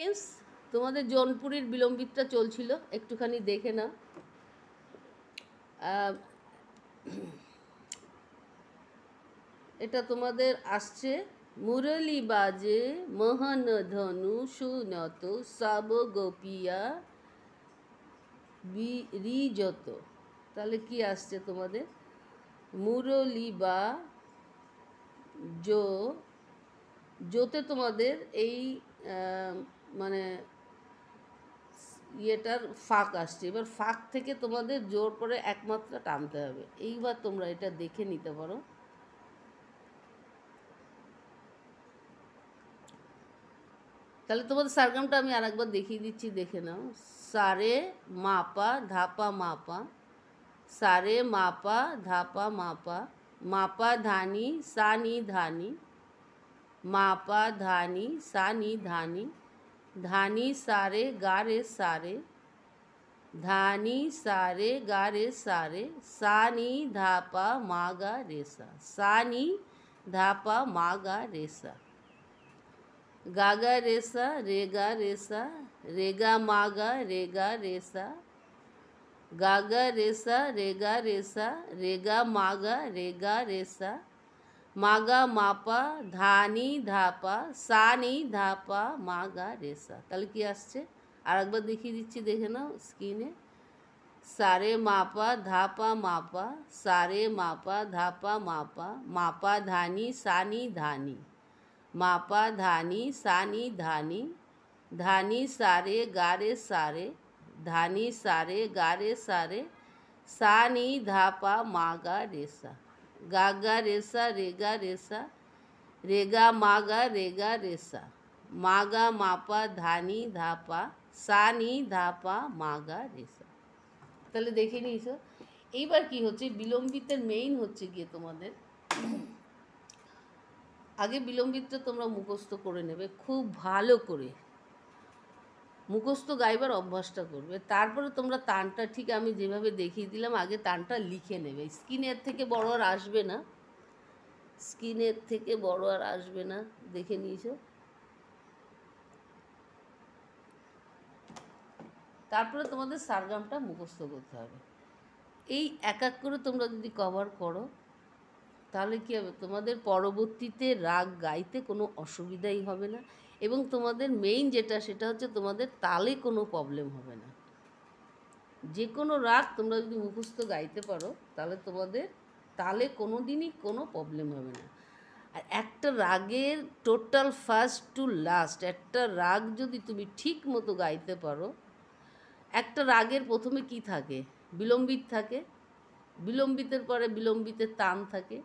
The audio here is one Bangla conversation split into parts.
ফ্রেন্ডস, তোমাদের জৌনপুরীর বিলম্বিতটা চলছিল, একটুখানি দেখে নাও। এটা তোমাদের আসছে, মুরলী বাজে মোহন ধনু সুনত সব গোপিয়া রিজত। তাহলে কি আসছে তোমাদের? মুরলী বা জোতে তোমাদের এই মানে ইয়েটার ফাঁক আসছে। এবার ফাঁক থেকে তোমাদের জোর করে একমাত্রা টানতে হবে। এইবার তোমরা এটা দেখে নিতে পারো। তাহলে তোমাদের সারগামটা আমি আরেকবার দেখিয়ে দিচ্ছি, দেখে নাও। সারে মাপা ধাপা মাপা, সারে মাপা ধাপা মাপা, মাপা ধানি সানি ধানি, মাপা ধানি সানি ধানি, ধানি সারে গারে সারে, ধানি সারে গারে সারে, সানি ধাপা মাগা রেসা, সানি ধাপা মাগা রেসা, গাগা রেসা রেগা রেসা, রেগা মাগা রেগা রেসা, গাগা রেসা রেগা রেসা, রেগা মাগা রেগা রেসা, মাগা মাপা ধানি ধাপা সানি ধাপা মাগা রেসা। তাহলে কি আসছে আরেকবার দেখিয়ে দিচ্ছি, দেখে নাও স্ক্রিনে। সারে মাপা ধাপা মাপা, সারে মাপা ধাপা মাপা, মাপা ধানি সানি ধানি, মাপা ধানি সানি ধানি, ধানি সারে গারে সারে, ধানি সারে গারে সারে, সানি ধাপা মাগা রেসা, গাগা রেসা রেগা রেসা, রেগা মাগা রেগা রেসা, মাগা মাপা ধানি ধাপা সানি ধাপা মাগা রেসা। তাহলে দেখে নিয়েছো। এইবার কি হচ্ছে, বিলম্বিতের মেইন হচ্ছে গিয়ে তোমাদের আগে বিলম্বিতটা তোমরা মুখস্থ করে নেবে, খুব ভালো করে মুখস্থ গাইবার অভ্যাসটা করবে। তারপরে তোমরা তানটা ঠিক আমি যেভাবে দেখিয়ে দিলাম আগে তানটা লিখে নেবে। স্ক্রিনের থেকে বড় আর আসবে না, স্ক্রিনের থেকে বড় আর আসবে না, দেখে নিয়েছো। তারপরে তোমাদের সারগামটা মুখস্থ করতে হবে। এই এক এক করে তোমরা যদি কভার করো তাহলে কী হবে, তোমাদের পরবর্তীতে রাগ গাইতে কোনো অসুবিধাই হবে না। এবং তোমাদের মেইন যেটা সেটা হচ্ছে তোমাদের তালে কোনো প্রবলেম হবে না। যে কোনো রাগ তোমরা যদি মুখস্থ গাইতে পারো তাহলে তোমাদের তালে কোনো দিনই কোনো প্রবলেম হবে না। আর একটা রাগের টোটাল ফার্স্ট টু লাস্ট একটা রাগ যদি তুমি ঠিক মতো গাইতে পারো, একটা রাগের প্রথমে কি থাকে, বিলম্বিত থাকে, বিলম্বিতের পরে বিলম্বিতের তান থাকে,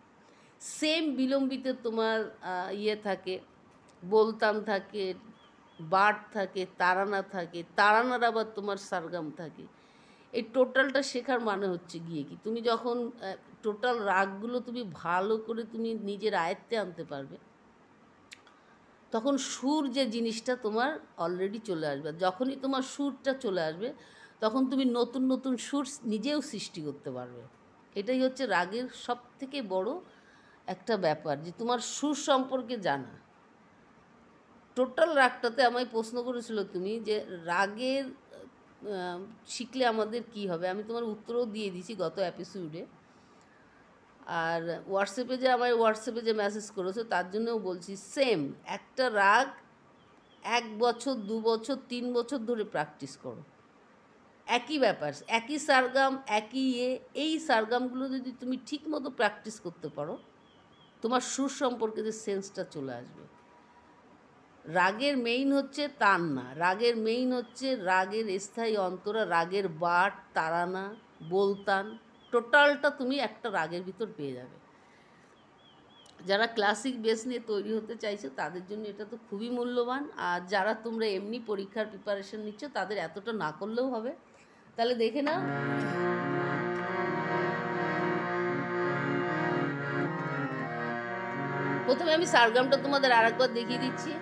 সেম বিলম্বিতে তোমার ইয়ে থাকে, বলতাম থাকে, বাট থাকে, তারানা থাকে, তারানার আবার তোমার সারগাম থাকে। এই টোটালটা শেখার মানে হচ্ছে গিয়ে কি, তুমি যখন টোটাল রাগগুলো তুমি ভালো করে তুমি নিজের আয়ত্তে আনতে পারবে, তখন সুর যে জিনিসটা তোমার অলরেডি চলে আসবে। যখনই তোমার সুরটা চলে আসবে তখন তুমি নতুন নতুন সুর নিজেও সৃষ্টি করতে পারবে। এটাই হচ্ছে রাগের সব থেকে বড় একটা ব্যাপার, যে তোমার সুর সম্পর্কে জানা। টোটাল রাগটাতে আমায় প্রশ্ন করেছিল তুমি যে রাগের শিখলে আমাদের কি হবে, আমি তোমার উত্তরও দিয়ে দিয়েছি গত এপিসোডে। আর হোয়াটসঅ্যাপে যে মেসেজ করেছো তার জন্যও বলছি সেম, একটা রাগ 1 বছর 2 বছর 3 বছর ধরে প্র্যাকটিস করো, একই ব্যাপার, একই সারগাম, একই এই সারগামগুলো যদি তুমি ঠিক মতো প্র্যাকটিস করতে পারো তোমার সুর সম্পর্কে যে সেন্সটা চলে আসবে। রাগের মেইন হচ্ছে তান না, রাগের মেইন হচ্ছে রাগের স্থায়ী অন্তরা, রাগের বাট, তারানা, বলতান, টোটালটা তুমি একটা রাগের ভিতর পেয়ে যাবে। যারা ক্লাসিক বেস নিয়ে তৈরি হতে চাইছো তাদের জন্য এটা তো খুবই মূল্যবান। আর যারা তোমরা এমনি পরীক্ষার প্রিপারেশন নিচ্ছ তাদের এতটা না করলেও হবে। তাহলে দেখে নাও। প্রথমে আমি সারগামটা তোমাদের আরেকবার দেখিয়ে দিচ্ছি।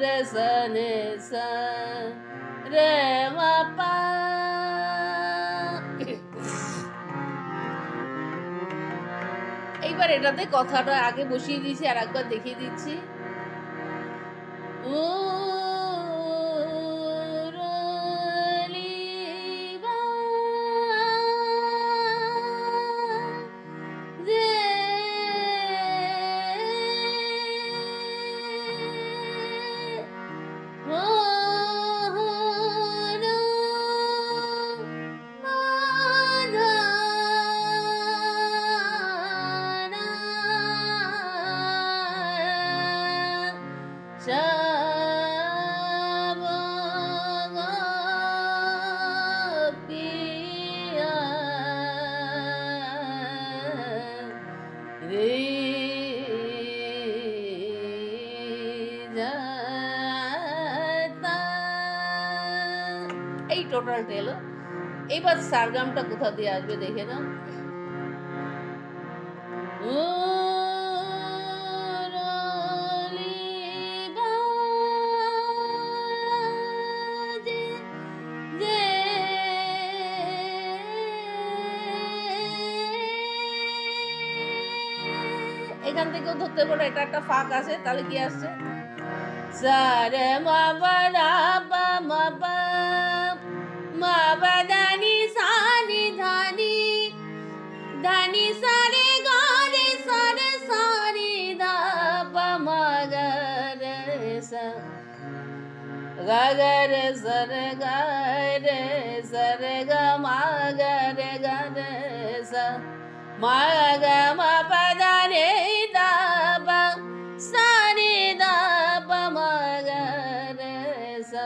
রে সা নে সা রে মা পা। এইবার এটাতে কথাটা আগে বসিয়ে দিয়েছি, আর একবার দেখিয়ে দিচ্ছি। এই টোটালটা এলো। এইবার সারগামটা কোথা দিয়ে আসবে দেখে নাও। এখান থেকেও ধরতে পারো, এটা একটা ফাঁক আছে, তাহলে কি আসছে? সা রে মা পা দা পা মা পা মা পা দা নি সা নি ধা নি ধা নি সা রে গা রে সা রে ধা পা মা গা রে সা গা গা রে সা রে গা মা গা রে সা মা গা মা পা দা রে দা পা সা রে দা পা মা গা রে সা।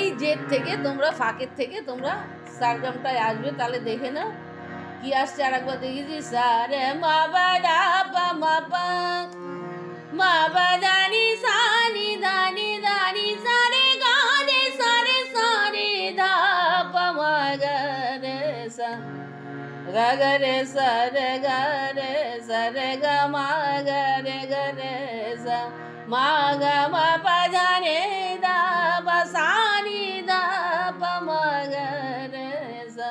এই জেড থেকে তোমরা ফাঁকের থেকে তোমরা সারগামটায় আসবে, তাহলে দেখে নাও কি আসছে। আর একবার দেখেছি সা রে মা পা দা পা মা পা মা পা দা নি সা নি ধা নি সা রে গা রে সা রে ধা পা মা গা রে সা গা গা রে সা রে গা মা গা রে সা মা গা মা পা ধা রে দা পা সা নি ধা পা মা গা রে সা।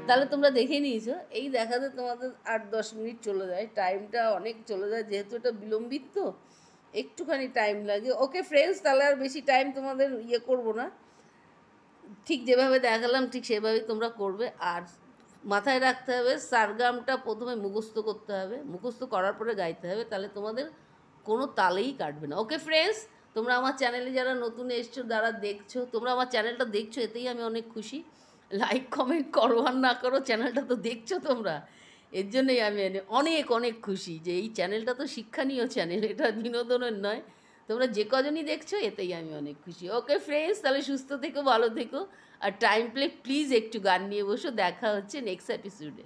তাহলে তোমরা দেখে নিয়েছো, এই দেখাতে তোমাদের 8-10 মিনিট চলে যায়, টাইমটা অনেক চলে যায়, যেহেতু এটা বিলম্বিত তো একটুখানি টাইম লাগে। ওকে ফ্রেন্ডস, তাহলে আর বেশি টাইম তোমাদের ইয়ে করবো না, ঠিক যেভাবে দেখালাম ঠিক সেভাবেই তোমরা করবে। আর মাথায় রাখতে হবে সারগামটা প্রথমে মুখস্থ করতে হবে, মুখস্থ করার পরে গাইতে হবে, তাহলে তোমাদের কোনো তালেই কাটবে না। ওকে ফ্রেন্ডস, তোমরা আমার চ্যানেলে যারা নতুন এসছো, যারা দেখছো, তোমরা আমার চ্যানেলটা দেখছো, এতেই আমি অনেক খুশি। লাইক কমেন্ট করো আর না করো, চ্যানেলটা তো দেখছো তোমরা, এর জন্যই আমি অনেক অনেক খুশি যে এই চ্যানেলটা তো শিক্ষণীয় চ্যানেল, এটা বিনোদনের নয়। তোমরা যে কজনই দেখছো এতেই আমি অনেক খুশি। ওকে ফ্রেন্ডস, তাহলে সুস্থ থেকো, ভালো থেকো, আর টাইম পেলে প্লিজ একটু গান নিয়ে বসো। দেখা হচ্ছে নেক্সট এপিসোডে।